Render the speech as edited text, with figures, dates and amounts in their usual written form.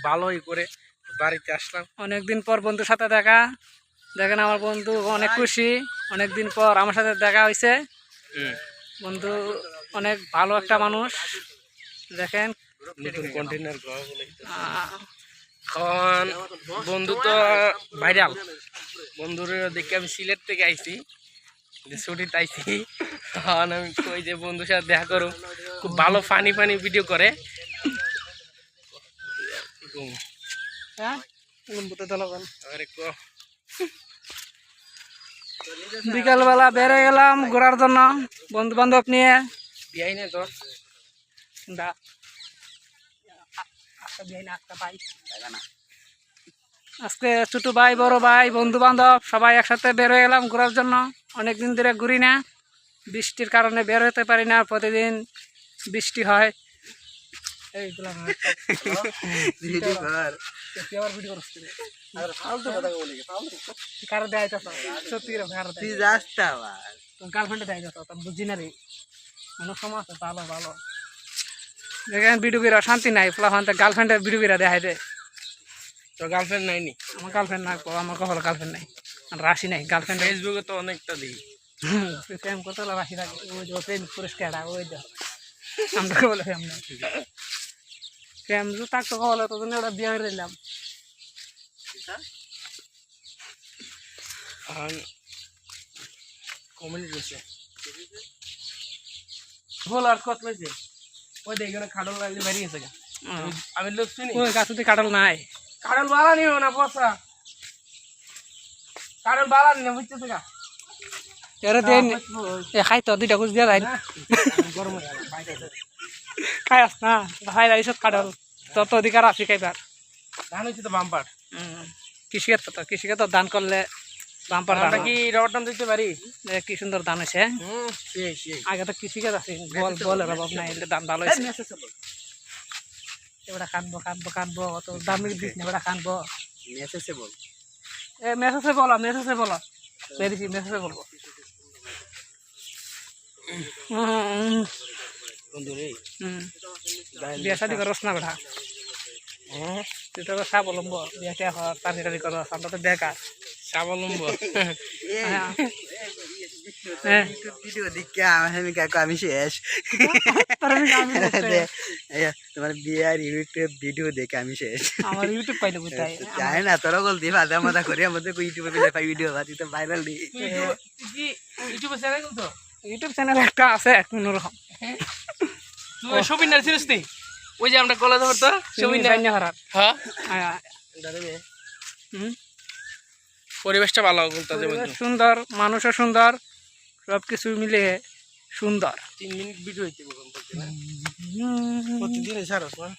ভালোই করে বাড়িতে আসলাম। অনেকদিন পর বন্ধুর সাথে দেখা, দেখেন আমার বন্ধু অনেক খুশি, অনেকদিন পর আমার সাথে দেখা হয়েছে। বন্ধু অনেক ভালো একটা মানুষ, দেখেন নতুন কন্টেনার এখন বন্ধু তো ভাইরাল। বন্ধুর দেখে আমি সিলেট থেকে আইছি, ছুটিতে আইছি। এখন আমি কই যে বন্ধুর সাথে দেখা করুম, খুব ভালো ফানি ফানি ভিডিও করে। বিকালবেলা বেড়ে গেলাম ঘোরার জন্য বন্ধু বান্ধব নিয়ে। বিয়াই না তো আজকে ছোট ভাই বড় ভাই বন্ধু বান্ধব সবাই একসাথে বের হয়ে গেলাম ঘোরার জন্য। অনেকদিন ধরে ঘুরি না, বৃষ্টির কারণে বের হতে পারি না, প্রতিদিন বৃষ্টি হয়। বুঝি না রে ভালো ভালো দেখেন ভিডিও বিরা শান্তি নাই, গার্লফ্রেন্ডের ভিডিও বিরা দেখাই দে। তোর গার্লফ্রেন্ড নাইনি? আমার গার্লফ্রেন্ড নাই, আমার কখনো গার্লফ্রেন্ড নাই, রাশি নাই গার্লফ্রেন্ড। ফেসবুকে তো অনেকটা দিই প্রেম করতে হলে রাশি থাকে, ওই যে প্রেম পুরস্কার ওই যে আমরা বলে প্রেম যে থাকতো বলে তো ওটা বিয়ে করে দিলাম। কমেন্ট করছে বল আর কত লইছে ওই দেখে খাডল লাগলে বেরিয়ে গেছে। আমি লোক চিনি ওই গাছতে কাটল নাই, কাডল বালা নিও না বসা, কাডল বালা নিও বুঝতেছ গা। এরে দেন এ খাই তো দুইটা কুছ দিয়া যায় গরম খাই আস না ভাই রাইছত কাটল তত অধিকার আছে খাইবার। ধান হচ্ছে তো বাম্পার। কৃষিকে তো দান করলে বাম্পার দান কি রবার দাম দিতে পারি। কি সুন্দর দান হয়েছে। আগে তো কৃষিকে আছে বলের অভাব নাই, দান ভালো হয়েছে। এবার কানবো কানবো কানবো তো দাম দিস না, এবার কানবো মেসেজে বলো মেসেজে বলো বেরিয়েছি মেসেজে বলবো। বিয়া শাদি করস না বেটা, তুই তো স্বাবলম্ব, বিয়া টিয়া কর চাকরি টাকরি কর, আমরা তো বেকার। স্বাবলম্ব ভিডিও দেখে আমি শেষ। তোমার বিয়ার ইউটিউব ভিডিও দেখে আমি শেষ। আমার ইউটিউব পাইলে কোথায় জানি না, তোরা বলতে মাঝে মাথা করে আমাদের ইউটিউবে ভিডিও পাচ্ছি তো ভাইরাল দিই। ইউটিউব চ্যানেল একটা আছে কোনোরকম। সবিনার সিরিজ নেই ওই যে আমরা কলেজে পড়তো সবিনার। হ্যাঁ পরিবেশটা ভালো বলতে সুন্দর, মানুষও সুন্দর, সবকিছু মিলে সুন্দর। 3 মিনিট ভিডিও হইতে প্রতিদিন ছাড়স না।